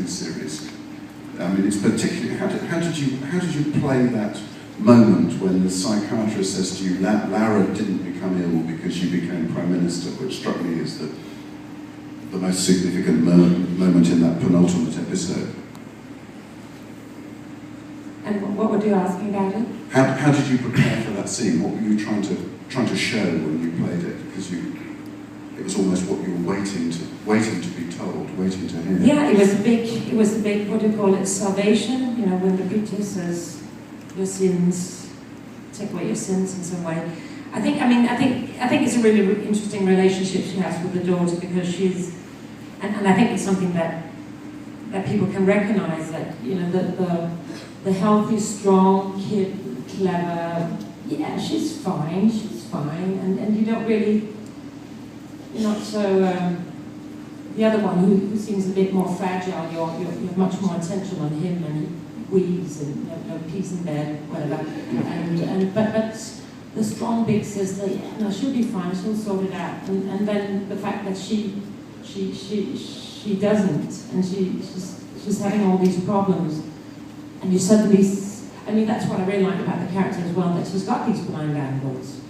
second series. I mean, it's particularly, how did you play that moment when the psychiatrist says to you, Lara didn't become ill because she became Prime Minister, which struck me as the most significant moment in that penultimate episode. And what were you asking about it? How did you prepare for that scene? What were you trying to show when you played it? Because it was almost what you were waiting to be told, waiting to hear. Yeah, it was a big, what do you call it, salvation. You know, when the preacher says, your sins, take away your sins in some way. I think it's a really interesting relationship she has with the daughter, because she's, and I think it's something that people can recognize, that, you know, the healthy, strong kid, clever, yeah, she's fine, and you don't really, you're not so, the other one who seems a bit more fragile, you have much more attention on him, and he weaves and no peace in bed, whatever. But the strong big sister, yeah, no, she'll be fine, she'll sort it out. And then the fact that she doesn't, and she's having all these problems, and you suddenly, I mean, that's what I really like about the character as well, that she's got these blind angles.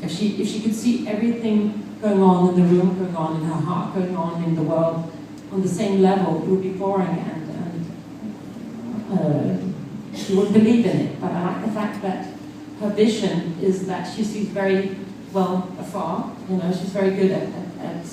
If she could see everything going on in the room, going on in her heart, going on in the world on the same level, it would be boring, and she wouldn't believe in it. But I like the fact that her vision is that she sees very well afar. You know, she's very good at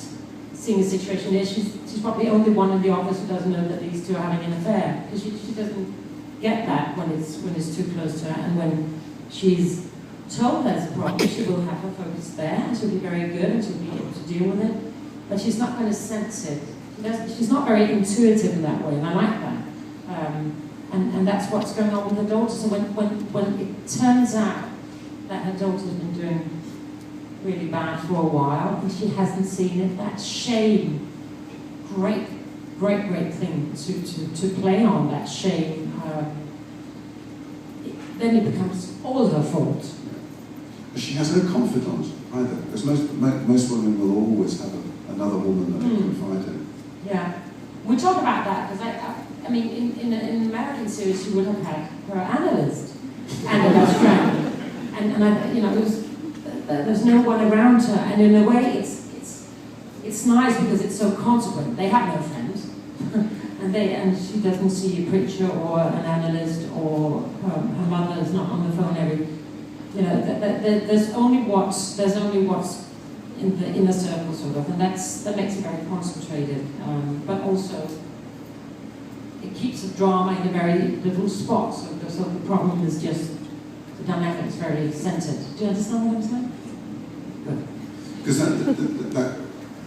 seeing a situation. She's probably the only one in the office who doesn't know that these two are having an affair, because she doesn't get that when it's too close to her, and when she's told there's a problem, she will have her focus there, and she'll be very good, and she'll be able to deal with it, but she's not going to sense it. She's not very intuitive in that way, and I like that. And that's what's going on with her daughter. So when it turns out that her daughter's been doing really bad for a while, and she hasn't seen it, that shame, great thing to play on, that shame. Then it becomes all her fault. She has no confidant either, because most women will always have another woman that they confide in. Yeah, we talk about that, because I mean, in an American series, she would have had her analyst and her best friend, and you know, there's no one around her, and in a way, it's nice because it's so consequent. They have no friends, and she doesn't see a preacher or an analyst, or her mother is not on the phone every. You know, there's only what's in the inner circle, sort of, and that makes it very concentrated, but also it keeps the drama in a very little spot. So the problem is just the dynamics very centered. Do you understand what I'm saying? Good. Because that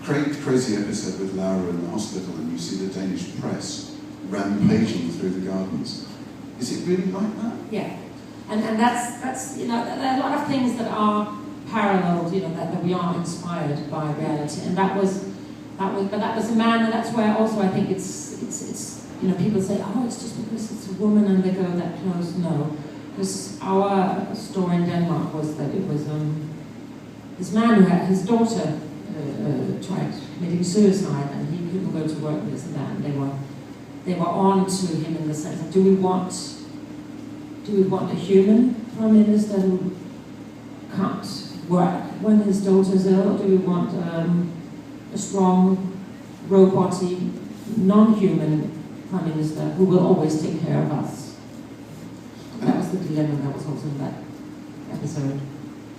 crazy episode with Laura in the hospital, and you see the Danish press rampaging through the gardens. Is it really like that? Yeah. And that's you know, there are a lot of things that are paralleled, you know, that we are inspired by reality, and that was a man, and that's where also I think it's you know, people say, oh, it's just because it's a woman and they go that close. No, because our story in Denmark was that it was this man who had his daughter tried committing suicide, and he couldn't go to work with this and that, and they were on to him in the sense of, do we want a human prime minister who can't work when his daughter's ill, or do we want a strong, robot-y, non-human prime minister who will always take care of us? That was the dilemma that was also in that episode.